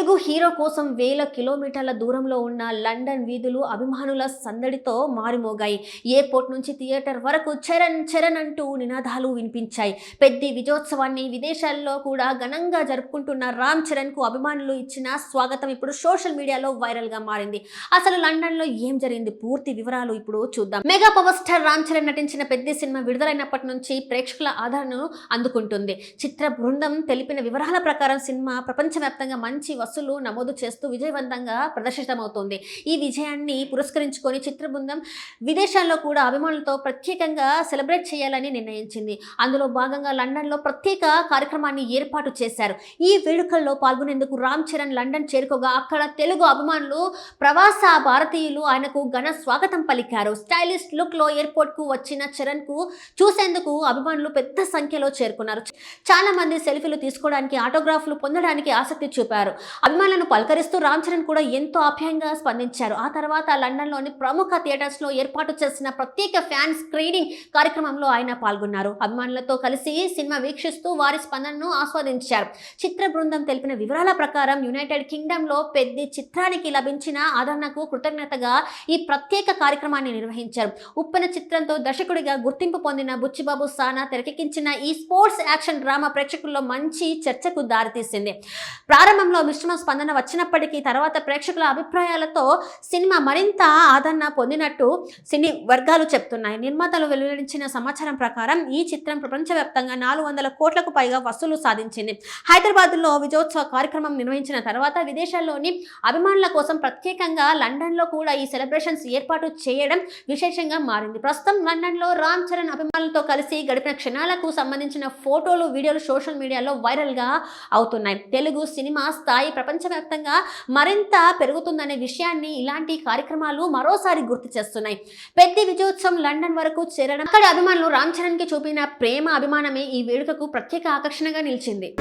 Telugu hero కోసం వేల కిలోమీటర్ల దూరంలో ఉన్న లండన్ వీధులు అభిమానుల సందడితో మారుమోగాయి. ఎయిర్పోర్ట్ నుంచి థియేటర్ వరకు చరణ్ చరణ్ అంటూ నినాదాలు వినిపించాయి. పెద్ద విజయోత్సవాన్ని విదేశాల్లో కూడా ఘనంగా జరుపుకుంటున్న రామ్ చరణ్ కు అభిమానులు ఇచ్చిన స్వాగతం ఇప్పుడు సోషల్ మీడియాలో వైరల్ గా మారింది. అసలు లండన్ లో ఏం జరిగింది, పూర్తి వివరాలు ఇప్పుడు చూద్దాం. Mega power star Ram Charan నటించిన పెద్ద సినిమా విడుదలైనప్పటి నుంచి ప్రేక్షకుల ఆదరణను అందుకుంటుంది. చిత్ర బృందం తెలిపిన వివరాల ప్రకారం సినిమా ప్రపంచవ్యాప్తంగా మంచి వసూలు నమోదు చేస్తూ విజయవంతంగా ప్రదర్శితమవుతోంది. ఈ విజయాన్ని పురస్కరించుకొని చిత్ర బృందం విదేశాల్లో కూడా అభిమానులతో ప్రత్యేకంగా సెలబ్రేట్ చేయాలని నిర్ణయించింది. అందులో భాగంగా లండన్లో ప్రత్యేక కార్యక్రమాన్ని ఏర్పాటు చేశారు. ఈ వేడుకల్లో పాల్గొనేందుకు రామ్ చరణ్ లండన్ చేరుకోగా అక్కడ తెలుగు అభిమానులు, ప్రవాస భారతీయులు ఆయనకు ఘన స్వాగతం పలికారు. స్టైలిష్ లుక్ లో ఎయిర్పోర్ట్ కు వచ్చిన చరణ్ కు చూసేందుకు అభిమానులు పెద్ద సంఖ్యలో చేరుకున్నారు. చాలా మంది సెల్ఫీలు తీసుకోవడానికి, ఆటోగ్రాఫ్లు పొందడానికి ఆసక్తి చూపారు. అభిమానులను పలకరిస్తూ రామ్ చరణ్ కూడా ఎంతో ఆప్యాయంగా స్పందించారు. ఆ తర్వాత లండన్లోని ప్రముఖ థియేటర్స్ లో ఏర్పాటు చేసిన ప్రత్యేక ఫ్యాన్ స్క్రీనింగ్ కార్యక్రమంలో ఆయన పాల్గొన్నారు. అభిమానులతో కలిసి సినిమా వీక్షిస్తూ వారి స్పందనను ఆస్వాదించారు. చిత్ర బృందం తెలిపిన వివరాల ప్రకారం యునైటెడ్ కింగ్డమ్ లో పెద్ద చిత్రానికి లభించిన ఆదరణకు కృతజ్ఞతగా ఈ ప్రత్యేక కార్యక్రమాన్ని నిర్వహించారు. ఉప్పెన చిత్రంతో దర్శకుడిగా గుర్తింపు పొందిన బుచ్చిబాబు సానా తెరకెక్కించిన ఈ స్పోర్ట్స్ యాక్షన్ డ్రామా ప్రేక్షకుల్లో మంచి చర్చకు దారితీసింది. ప్రారంభంలో మిశ్రమ స్పందన వచ్చినప్పటికీ తర్వాత ప్రేక్షకుల అభిప్రాయాలతో సినిమా మరింత ఆదరణ పొందినట్టు సినీ వర్గాలు చెప్తున్నాయి. నిర్మాతలు వెలువరించిన సమాచారం ప్రకారం ఈ చిత్రం ప్రపంచవ్యాప్తంగా 400 కోట్లకు పైగా వసూలు సాధించింది. హైదరాబాద్లో విజయోత్సవ కార్యక్రమం నిర్వహించిన తర్వాత విదేశాల్లోని అభిమానుల కోసం ప్రత్యేకంగా లండన్లో కూడా ఈ సెలబ్రేషన్స్ ఏర్పాటు చేయడం విశేషంగా మారింది. ప్రస్తుతం లండన్లో రామ్ చరణ్ అభిమానులతో కలిసి గడిపిన క్షణాలకు సంబంధించిన ఫోటోలు, వీడియోలు సోషల్ మీడియాలో వైరల్ గా అవుతున్నాయి. తెలుగు సినిమా స్థాయి ప్రపంచవ్యాప్తంగా మరింత పెరుగుతుందనే విషయాన్ని ఇలాంటి కార్యక్రమాలు మరోసారి గుర్తు చేస్తున్నాయి. పెద్ద విజయోత్సవం లండన్ వరకు చేరడం, అక్కడి అభిమానులు రామ్ చరణ్ కి చూపిన ప్రేమ, అభిమానమే ఈ వేడుకకు ప్రత్యేక ఆకర్షణగా నిలిచింది.